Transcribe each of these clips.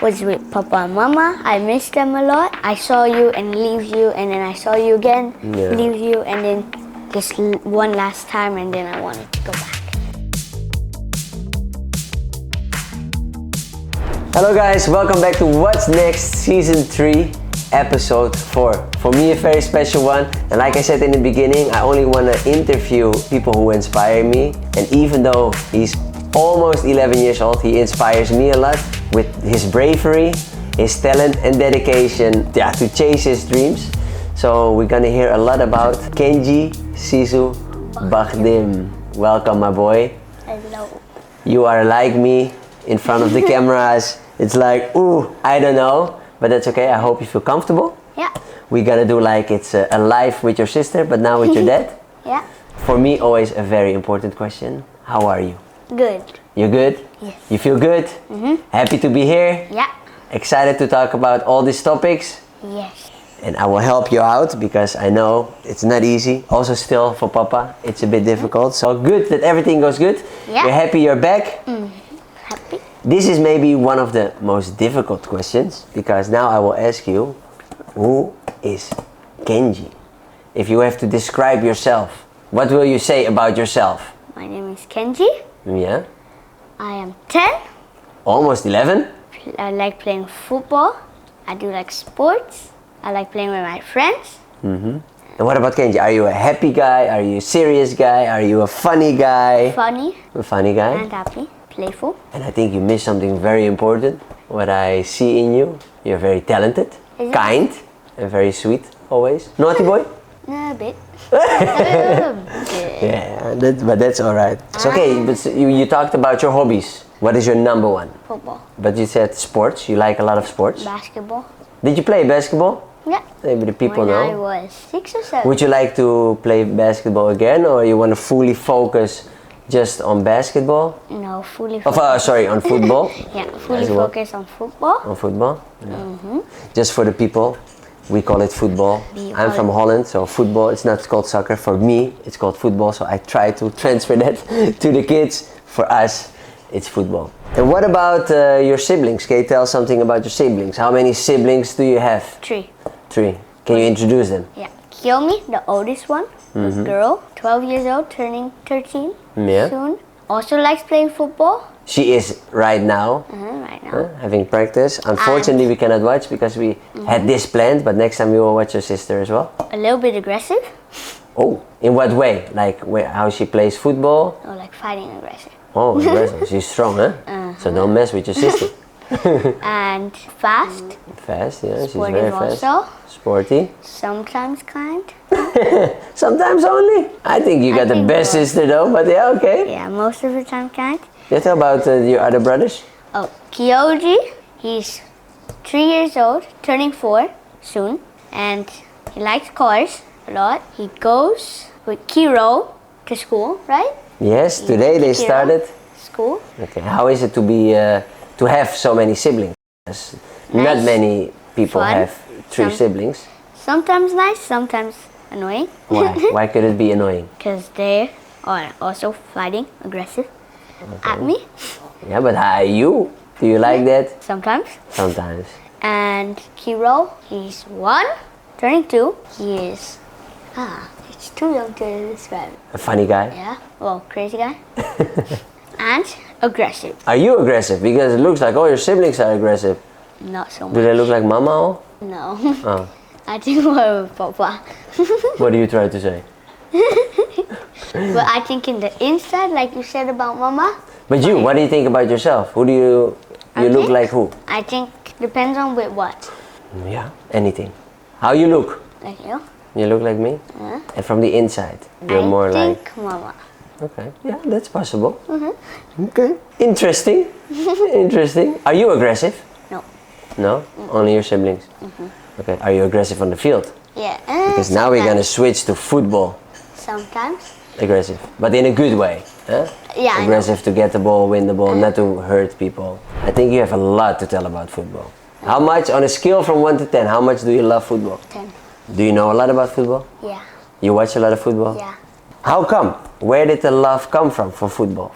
was with Papa and Mama. I miss them a lot. I saw you and leave you, and then I saw you again, leave you, and then just one last time, and then I wanted to go back. Hello guys, welcome back to What's Next Season 3, Episode 4. For me, a very special one, and like I said in the beginning, I only want to interview people who inspire me, and even though he's almost 11 years old, he inspires me a lot with his bravery, his talent and dedication to chase his dreams. So we're gonna hear a lot about Kenji Bachdim. Welcome, my boy. Hello. You are like me in front of the cameras. It's like, ooh, I don't know, but that's okay. I hope you feel comfortable. Yeah. We're gonna do like it's a live with your sister, but now with your dad. Yeah. For me, always a very important question. How are you? Good. You're good? Yes. You feel good? Happy to be here? Yeah. Excited to talk about all these topics? Yes. And I will help you out because I know it's not easy. Also still for Papa, it's a bit difficult. So good that everything goes good. Yeah. You're happy you're back? Happy. This is maybe one of the most difficult questions because now I will ask you, who is Kenji? If you have to describe yourself, what will you say about yourself? My name is Kenji. Yeah. I am 10. Almost 11. I like playing football. I do like sports. I like playing with my friends. And what about Kenji? Are you a happy guy? Are you a serious guy? Are you a funny guy? Funny A funny guy? and happy. Playful. And I think you missed something very important. What I see in you, you're very talented, Is it? kind, and very sweet always. Naughty boy? A bit. A bit. Yeah, but that's alright. It's okay, but you talked about your hobbies. What is your number one? Football. But you said sports, you like a lot of sports. Basketball. Did you play basketball? Yeah. Maybe the people when I know. was 6 or 7. Would you like to play basketball again, or you want to fully focus just on basketball? No, fully Oh, focused. sorry, on football? Yeah, fully As well. focused on football. On football? Yeah. Just for the people, we call it football. We I'm call from it- Holland, so football, it's not called soccer. For me, it's called football, so I try to transfer that to the kids. For us, it's football. And what about your siblings? Can you tell something about your siblings? How many siblings do you have? 3. 3. Can you introduce them? Yeah. Kiyomi, the oldest one, girl, 12 years old, turning 13 Yeah. soon. Also likes playing football. She is right now Right now. having practice. Unfortunately, we cannot watch because we had this planned, but next time we will watch your sister as well. A little bit aggressive. Oh, in what way? Like how she plays football? Or like fighting aggressive. Oh, aggressive. She's strong, huh? So don't mess with your sister. And fast. Fast, yeah. She's Sporty very fast. also. Sporty. Sometimes kind. Sometimes only. I think you got the think best both. sister though, but yeah, okay. Yeah, most of the time kind. You tell about your other brothers? Oh, Kyoji, he's 3 years old, turning 4 soon. And he likes cars a lot. He goes with Kiro to school, right? Yes, today they Kiro. started. School. Okay, how is it to be to have so many siblings? Not Nice. many people Fun. have 3 Some- siblings. Sometimes nice, sometimes annoying. Why? Why could it be annoying? Because they are also fighting aggressive at me Yeah, but you? Do you like that? sometimes. Sometimes. And Kiro, he's 1, turning 2. He is, it's too young to describe. A funny guy. Yeah, well, crazy guy. And aggressive. Are you aggressive? Because it looks like all your siblings are aggressive. Not so Do much. they look like mama all? No. Oh. I think more of Papa. What do you try to say? But I think in the inside, like you said about Mama, But you, what do you think about yourself? Who do you look think- like who? I think depends on with what. Yeah, anything. How you look? Like you. You look like me? Yeah. And from the inside, you're I more think like... Mama. Okay, yeah, that's possible. Okay. Interesting. Interesting. Are you aggressive? No. No? Only your siblings? Okay. Are you aggressive on the field? Yeah. Because now we're gonna switch to football. Sometimes. Aggressive. But in a good way. Huh? Yeah, I know. Aggressive to get the ball, win the ball, not to hurt people. I think you have a lot to tell about football. How much, on a scale from 1 to 10, how much do you love football? 10. Do you know a lot about football? Yeah. You watch a lot of football? Yeah. How come? Where did the love come from for football?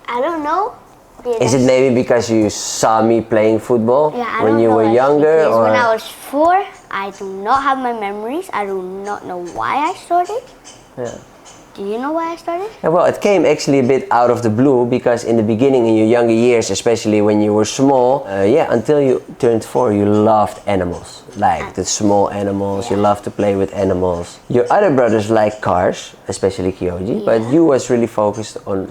I don't know, Yeah, Is it maybe because you saw me playing football Yeah, I when don't you know were actually, younger? because Or when I was 4, I do not have my memories. I do not know why I started. Yeah. Do you know why I started? Yeah, well, it came actually a bit out of the blue because in the beginning, in your younger years, especially when you were small, until you turned 4, you loved animals, like the small animals. You loved to play with animals. Your other brothers like cars, especially Kyoji, but you was really focused on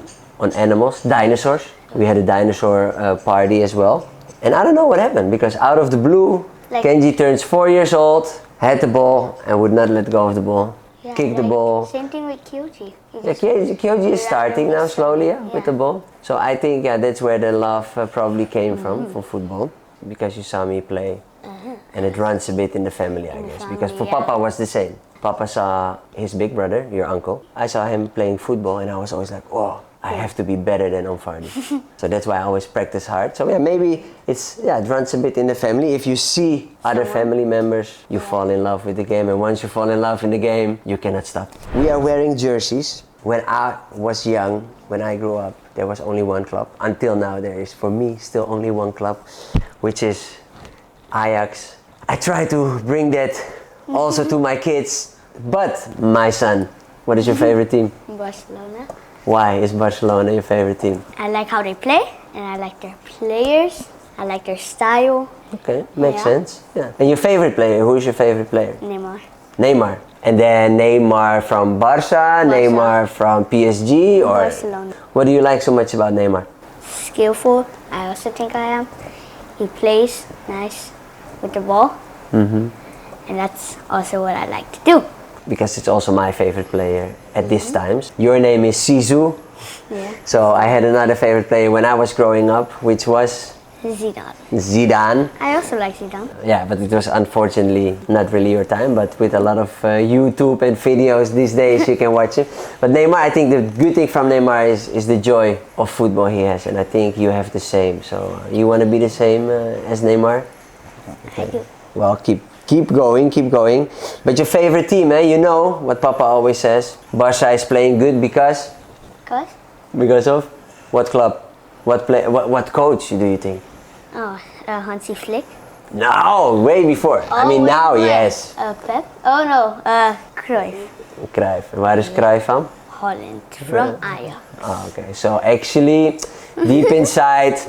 animals, dinosaurs. We had a dinosaur party as well, and I don't know what happened because out of the blue, Kenji turns 4 years old, had the ball, and would not let go of the ball. Yeah, Kick the ball. Same thing with Kyoji. Yeah, Kyoji is starting now slowly with the ball. So I think that's where the love probably came from football, because you saw me play, and it runs a bit in the family, I guess. Because for Papa was the same. Papa saw his big brother, your uncle. I saw him playing football, and I was always like, oh, I have to be better than Omfardi. So that's why I always practice hard. So yeah, maybe it runs a bit in the family. If you see other family members, you fall in love with the game, and once you fall in love in the game, you cannot stop. We are wearing jerseys. When I was young, when I grew up, there was only one club. Until now, there is, for me, still only one club, which is Ajax. I try to bring that also to my kids. But my son, what is your favorite team? Barcelona. Why is Barcelona your favorite team? I like how they play, and I like their players. I like their style. Okay, makes sense. Yeah. And your favorite player? Who is your favorite player? Neymar. Neymar. And then Neymar from Barca, Neymar from PSG, or Barcelona. what do you like so much about Neymar? Skillful. I also think I am. He plays nice with the ball, and that's also what I like to do. Because it's also my favorite player at these times. Your name is Sisu. Yeah. So I had another favorite player when I was growing up, which was Zidane. Zidane. I also like Zidane. Yeah, but it was unfortunately not really your time, but with a lot of YouTube and videos these days you can watch it. But Neymar, I think the good thing from Neymar is the joy of football he has, and I think you have the same. So you want to be the same as Neymar? I do. Well, keep going. But your favorite team, you know what Papa always says, Barca is playing good because of what club? What coach do you think? Oh, Hansi Flick. No, way before. I mean now, yes. Pep. Oh no, Cruyff. Cruyff. Waar is Cruyff from? Holland, from Ajax. Oh, okay, so actually, deep inside,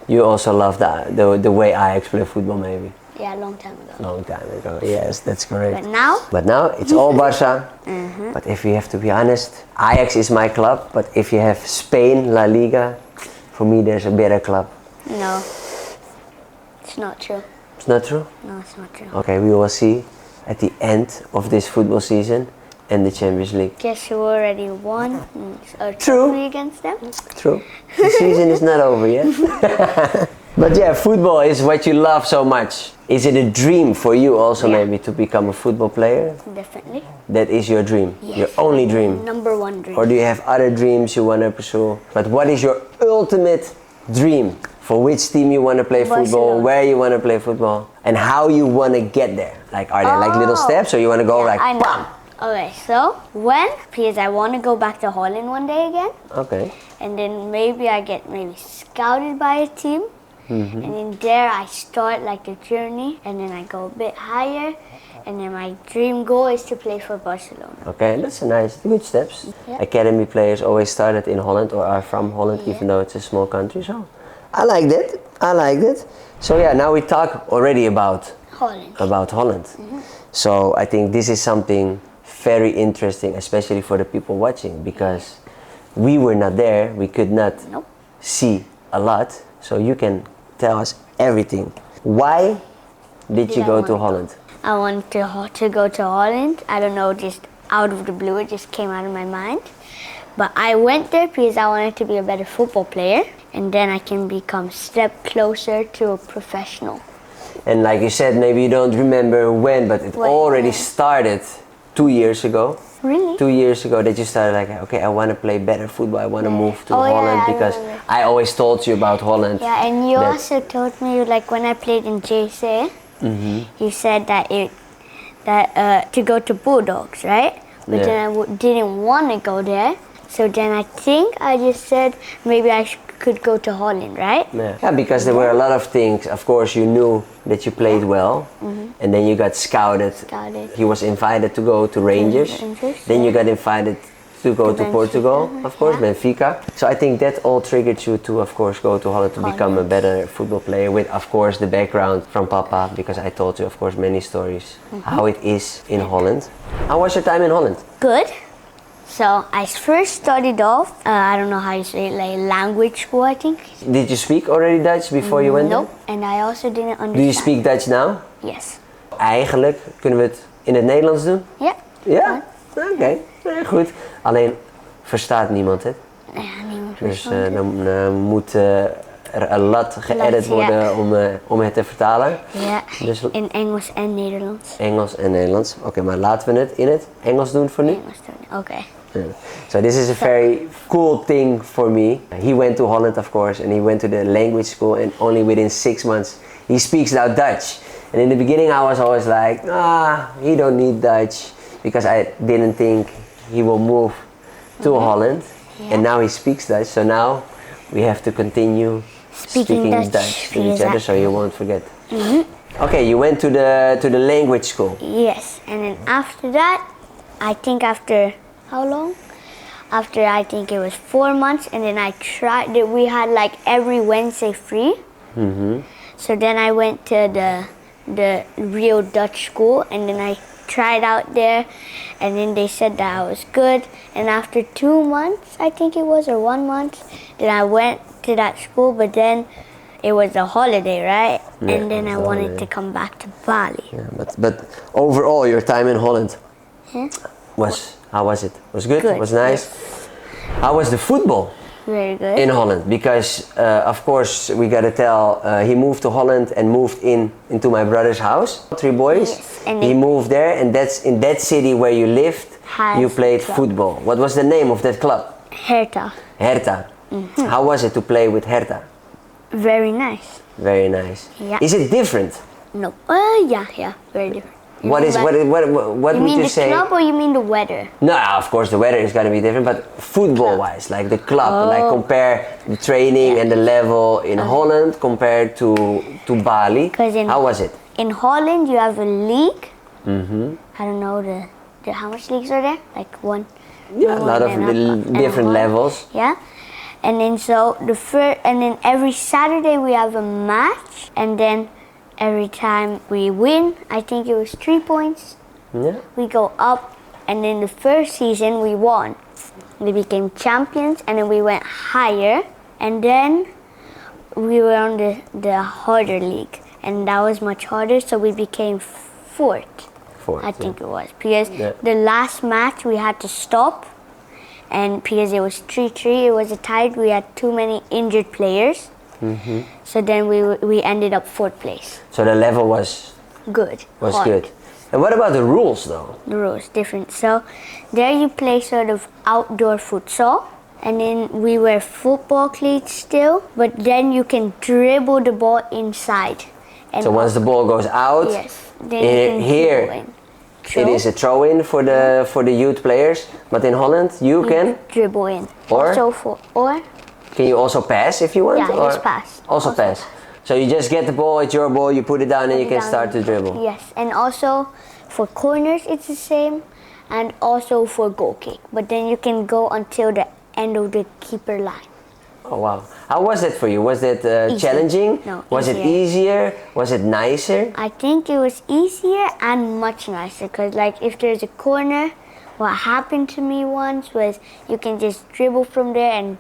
you also love the way Ajax play football, maybe. Yeah, a long time ago. Long time ago, yes, that's correct. But now it's all Barca. But if you have to be honest, Ajax is my club. But if you have Spain, La Liga, for me there's a better club. No, it's not true. It's not true? No, it's not true. Okay, we will see at the end of this football season and the Champions League. Guess who already won a True. trophy against them? True. The season is not over yet. But yeah, football is what you love so much. Is it a dream for you also maybe to become a football player? Definitely. That is your dream? Yes. Your only dream? Number one dream. Or do you have other dreams you want to pursue? But what is your ultimate dream? For which team you want to play football, Barcelona. where you want to play football, and how you want to get there? Like, are there like little steps, or you want to go like, I know. bam? Okay, so because I want to go back to Holland one day again, Okay. and then maybe I get scouted by a team, and then there I start like the journey, and then I go a bit higher, and then my dream goal is to play for Barcelona. Okay, that's a nice, good steps. Yeah. Academy players always started in Holland or are from Holland, even though it's a small country. So I like that. So yeah, now we talk already about Holland. So I think this is something very interesting, especially for the people watching, because we were not there. We could not see a lot. So you can tell us everything. Why did you go to Holland? I wanted to go to Holland. I don't know, just out of the blue, it just came out of my mind. But I went there because I wanted to be a better football player, and then I can become a step closer to a professional. And like you said, maybe you don't remember when, but it already started 2 years ago. Really? 2 years ago that you started like, okay, I want to play better football. I want to move to Holland because I always told you about Holland. Yeah, and you also told me, like when I played in JC, you said that to go to Bulldogs, right? But then I didn't want to go there. So then I think I just said maybe I could go to Holland, right? Yeah, because there were a lot of things. Of course, you knew that you played well, and then you got scouted. He was invited to go to Rangers. Then you got invited to go to Portugal, of course, Benfica. So I think that all triggered you to, of course, go to Holland to become a better football player with, of course, the background from Papa, because I told you, of course, many stories how it is in Holland. How was your time in Holland? Good. So I first started off, I don't know how you say it, like language school, I think. Did you speak already Dutch before you went Nope, there? and I also didn't understand. Do you speak Dutch now? Yes. Eigenlijk kunnen we het in het Nederlands doen? Ja. Ja? Oké, goed. Alleen verstaat niemand het. Ja, niemand Dus verstaat dan moet er een lat geëdit worden om het te vertalen. Ja, Dus in Engels en Nederlands. Engels en Nederlands. Oké, maar laten we het in het Engels doen voor nu. Engels doen, oké. Yeah. So this is a very cool thing for me. He went to Holland, of course, and he went to the language school, and only within 6 months he speaks now Dutch. And in the beginning I was always like, he don't need Dutch, because I didn't think he will move to Holland. And now he speaks Dutch, so now we have to continue speaking Dutch to each other, so you won't forget. Okay, you went to the language school. Yes, and then after that, I think after how long? After I think it was 4 months, and then I tried it. We had like every Wednesday free. So then I went to the real Dutch school, and then I tried out there, and then they said that I was good. And after 2 months, I think it was, or 1 month, then I went to that school. But then it was a holiday, right? Yeah, and then I wanted to come back to Bali. Yeah, but overall, your time in Holland how was it? Was good? Good, Was nice? yes. How was the football Very good. in Holland? Because of course we gotta tell, he moved to Holland and moved into my brother's house. 3 boys. Yes, and he moved there, and that's in that city where you lived. You played club. football. What was the name of that club? Hertha. Hertha. How was it to play with Hertha? Very nice. Very nice. Yeah. Is it different? No. Yeah, very different. What You would mean you the say? club or you mean the weather? No, of course the weather is gonna be different, but football-wise, like the club, like compare the training and the level in Holland compared to Bali. How was it? In Holland, you have a league. I don't know how much leagues are there? Like one. Yeah, a lot of different levels. Yeah, and then and then every Saturday we have a match, and then every time we win, I think it was 3 points. Yeah. We go up, and in the first season we won. We became champions, and then we went higher, and then we were on the harder league, and that was much harder, so we became fourth. I think it was, because the last match we had to stop, and because it was 3-3, it was a tie. We had too many injured players, so then we ended up 4th place. So the level was Good. hard. Good. And what about the rules though? The rules different. So there you play sort of outdoor futsal, and then we wear football cleats still, but then you can dribble the ball inside. And So once the ball goes out, then you can here dribble in. it is a throw-in for the youth players, but in Holland you can dribble in. Or? Or Can you also pass if you want? Yeah, or just pass. Also pass. So you just get the ball, it's your ball, you put it down and you can start to dribble. Yes, and also for corners it's the same, and also for goal kick. But then you can go until the end of the keeper line. Oh wow. How was that for you? Was that challenging? No, Was it easier? Was it nicer? I think it was easier and much nicer, because like if there's a corner, what happened to me once was you can just dribble from there and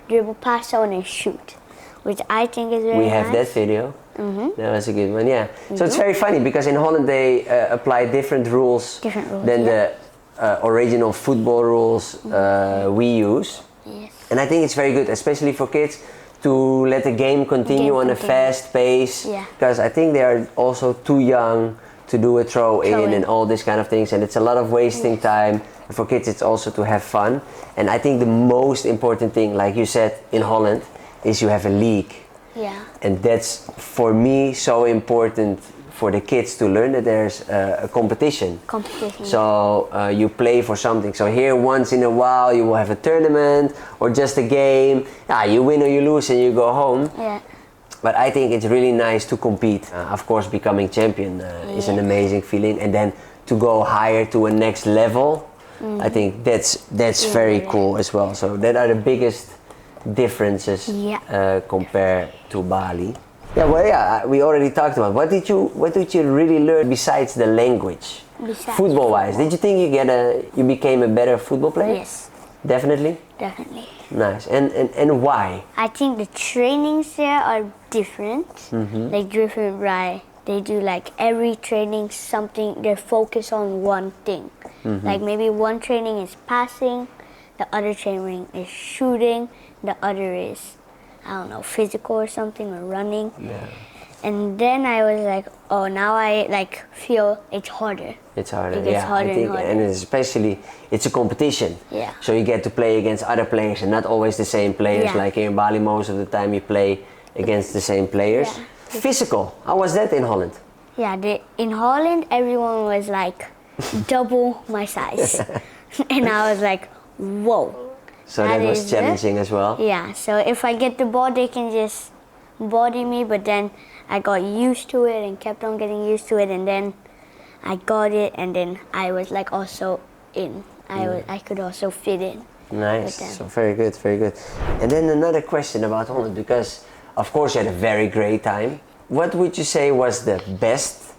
dribble past someone and shoot, which I think is very nice. We have that video. That was a good one, yeah. So it's very funny because in Holland they apply different rules than the original football rules we use. Yes. And I think it's very good, especially for kids, to let the game continue on a fast pace. Yeah. Because I think they are also too young to do a throw-in and all these kind of things, and it's a lot of wasting time. And for kids it's also to have fun. And I think the most important thing, like you said, in Holland, is you have a league. Yeah. And that's for me so important for the kids to learn that there's a competition. Competition. So you play for something. So here once in a while you will have a tournament or just a game. Yeah, you win or you lose and you go home. Yeah. But I think it's really nice to compete. Of course, becoming champion is an amazing feeling, and then to go higher to a next level, I think that's very cool as well. So that are the biggest differences compared to Bali. Yeah, well, yeah, we already talked about. What did you really learn besides the language? Football-wise, did you think you became a better football player? Yes. Definitely. Definitely. Nice. And why? I think the trainings there are different. Like different, right? They do like every training something. They focus on one thing. Like maybe one training is passing, the other training is shooting, the other is, I don't know, physical or something, or running. Yeah. And then I was like, oh, now I like feel it's harder. It's harder. It gets harder I think, and harder. and especially it's a competition. Yeah. So you get to play against other players and not always the same players. Yeah. Like here in Bali, most of the time you play against the same players. Yeah. Physical. How was that in Holland? Yeah, in Holland, everyone was like double my size. And I was like, whoa. So that was challenging as well. Yeah, so if I get the ball, they can just body me, but then I got used to it and kept on getting used to it, and then I got it, and then I was like also in. I could also fit in. Nice. So very good, very good. And then another question about Holland, because of course you had a very great time. What would you say was the best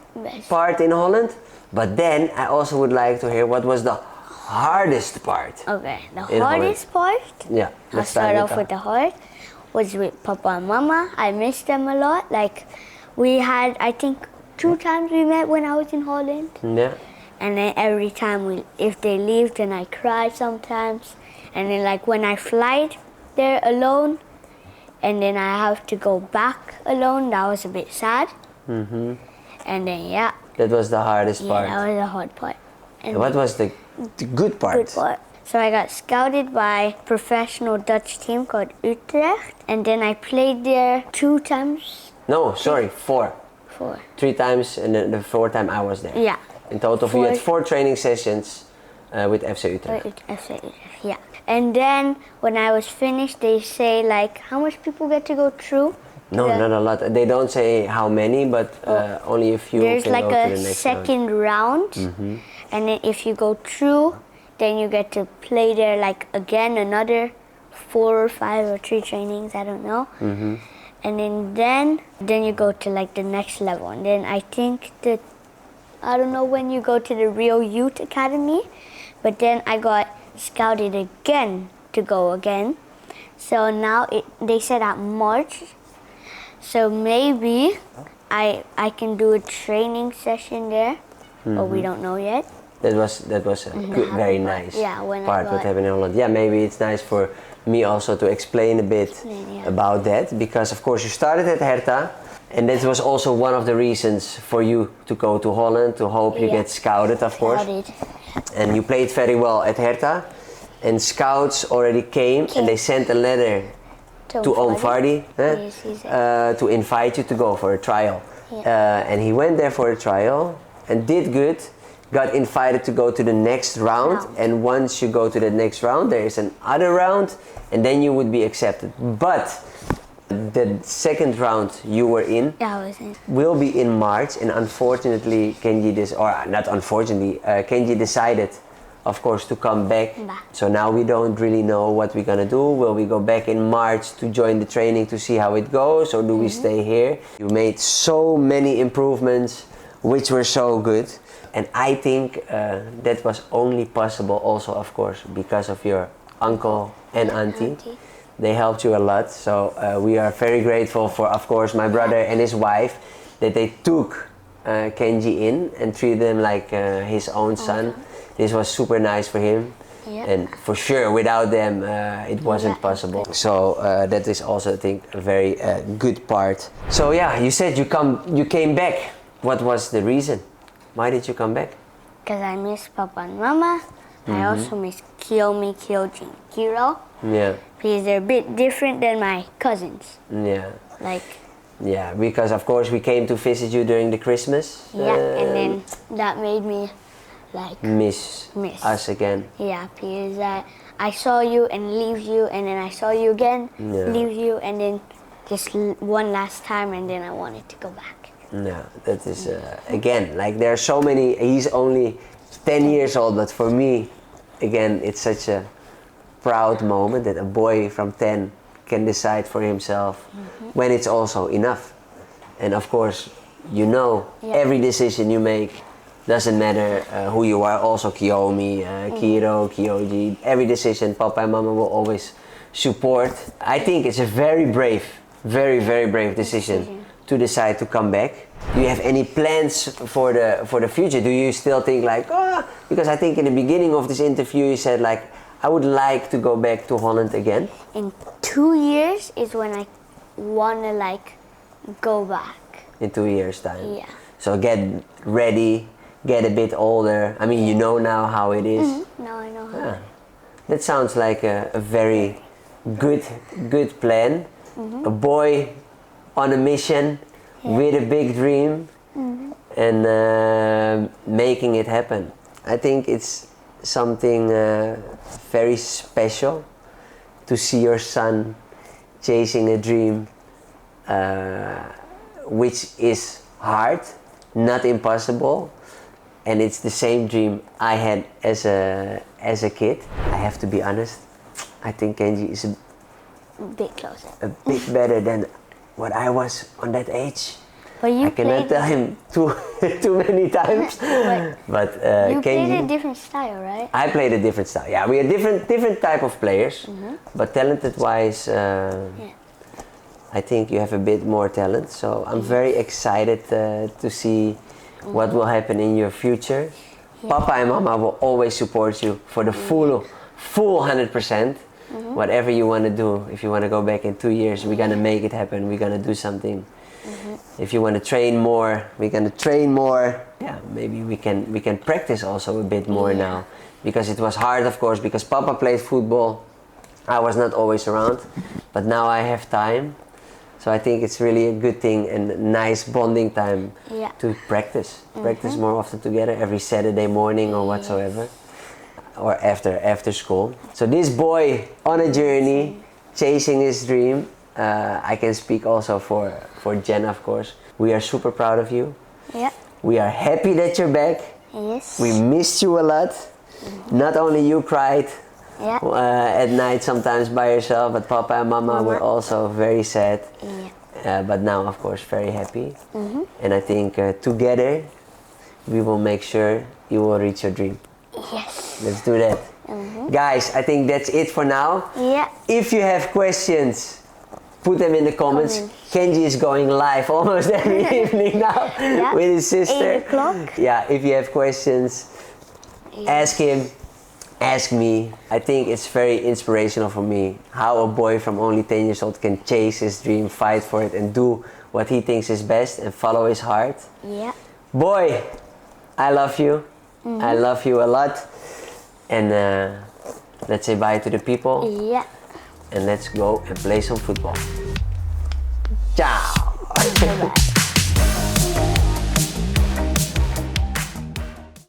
part in Holland? But then I also would like to hear what was the hardest part. Okay, the hardest part? Yeah. I'll start off with the hard. Was with Papa and Mama. I miss them a lot. Like, we had, I think, 2 times we met when I was in Holland. Yeah. And then every time if they leave, then I cry sometimes. And then like when I fly there alone, and then I have to go back alone, that was a bit sad. And then that was the hardest part. Yeah, that was the hard part. And what was the good part? Good part. So I got scouted by a professional Dutch team called Utrecht, and then I played there 2 times. No, sorry, 4. 4. 3 times, and then the 4th time I was there. Yeah. In total, you had 4 training sessions with FC Utrecht. FC Utrecht, yeah. And then when I was finished, they say like, how much people get to go through? No, not a lot. They don't say how many, but only a few. There's can like go to a the next second round, and then if you go through, then you get to play there like again another 4 or 5 or 3 trainings, I don't know. And then you go to like the next level, and then I think that I don't know when you go to the Real Youth Academy, but then I got scouted again to go again. So now they said at March, so maybe I can do a training session there, but we don't know yet. That was a good, very nice part what happened in Holland. Yeah, maybe it's nice for me also to explain a bit about that, because of course you started at Hertha, and that was also one of the reasons for you to go to Holland, to hope you get scouted, of course. And you played very well at Hertha, and scouts already came and they sent a letter to Oom Vardy to invite you to go for a trial. And he went there for a trial and did good, got invited to go to the next round, and once you go to the next round there is another round, and then you would be accepted. But the second round you were in will be in March, and unfortunately Kenji decided, of course, to come back. So now we don't really know what we're gonna do. Will we go back in March to join the training to see how it goes, or do we stay here? You made so many improvements which were so good, and I think that was only possible also, of course, because of your uncle and auntie. They helped you a lot, so we are very grateful for, of course, my brother and his wife, that they took Kenji in and treated him like his own son. This was super nice for him, and for sure without them it wasn't possible. So that is also, I think, a very good part. So yeah, you said you came back. What was the reason? Why did you come back? Because I miss Papa and Mama. I also miss Kiyomi, Kyoji, and Kiro. Yeah. Because they're a bit different than my cousins. Yeah. Like. Yeah, because of course we came to visit you during the Christmas. Yeah, and then that made me like miss us again. Yeah, because I saw you and leave you, and then I saw you again, leave you, and then just one last time, and then I wanted to go back. No, that is again, like there are so many. He's only 10 years old, but for me, again, it's such a proud moment that a boy from 10 can decide for himself when it's also enough. And of course, you know, every decision you make doesn't matter who you are. Also Kiyomi, Kiro, Kyoji, every decision Papa and Mama will always support. I think it's a very brave, very brave decision to decide to come back. Do you have any plans for the future? Do you still think like, because I think in the beginning of this interview you said like, I would like to go back to Holland again. In 2 years is when I wanna like go back. In 2 years time. Yeah. So get ready, get a bit older. I mean, you know now how it is. Now I know how. That sounds like a very good plan. A boy on a mission with a big dream and making it happen. I think it's something very special to see your son chasing a dream which is hard, not impossible, and it's the same dream I had as a kid. I have to be honest, I think Kenji is a bit closer. A bit better than what I was on that age. But you I cannot tell him too many times. But you Kenji, played a different style, right? I played a different style. Yeah, we are different type of players. But talented wise, I think you have a bit more talent. So I'm very excited to see what will happen in your future. Papa and Mama will always support you for the full 100%. Whatever you want to do, if you want to go back in 2 years, we're gonna make it happen. We're gonna do something. If you want to train more, we're gonna train more. Yeah, maybe we can practice also a bit more now, because it was hard, of course, because Papa played football. I was not always around, but now I have time. So I think it's really a good thing and a nice bonding time to practice. Practice more often together every Saturday morning or whatsoever. Or after school. So this boy on a journey, chasing his dream. I can speak also for Jen, of course. We are super proud of you. Yeah. We are happy that you're back. Yes. We missed you a lot. Not only you cried at night sometimes by yourself, but Papa and Mama were also very sad. Yeah. But now, of course, very happy. And I think together we will make sure you will reach your dream. Yes. Let's do that. Guys, I think that's it for now. Yeah. If you have questions, put them in the comments. Kenji is going live almost every evening now with his sister. 8 o'clock. Yeah, if you have questions, ask him, ask me. I think it's very inspirational for me how a boy from only 10 years old can chase his dream, fight for it, and do what he thinks is best and follow his heart. Yeah. Boy, I love you. I love you a lot. And let's say bye to the people. Yeah. And let's go and play some football. Ciao. Bye-bye.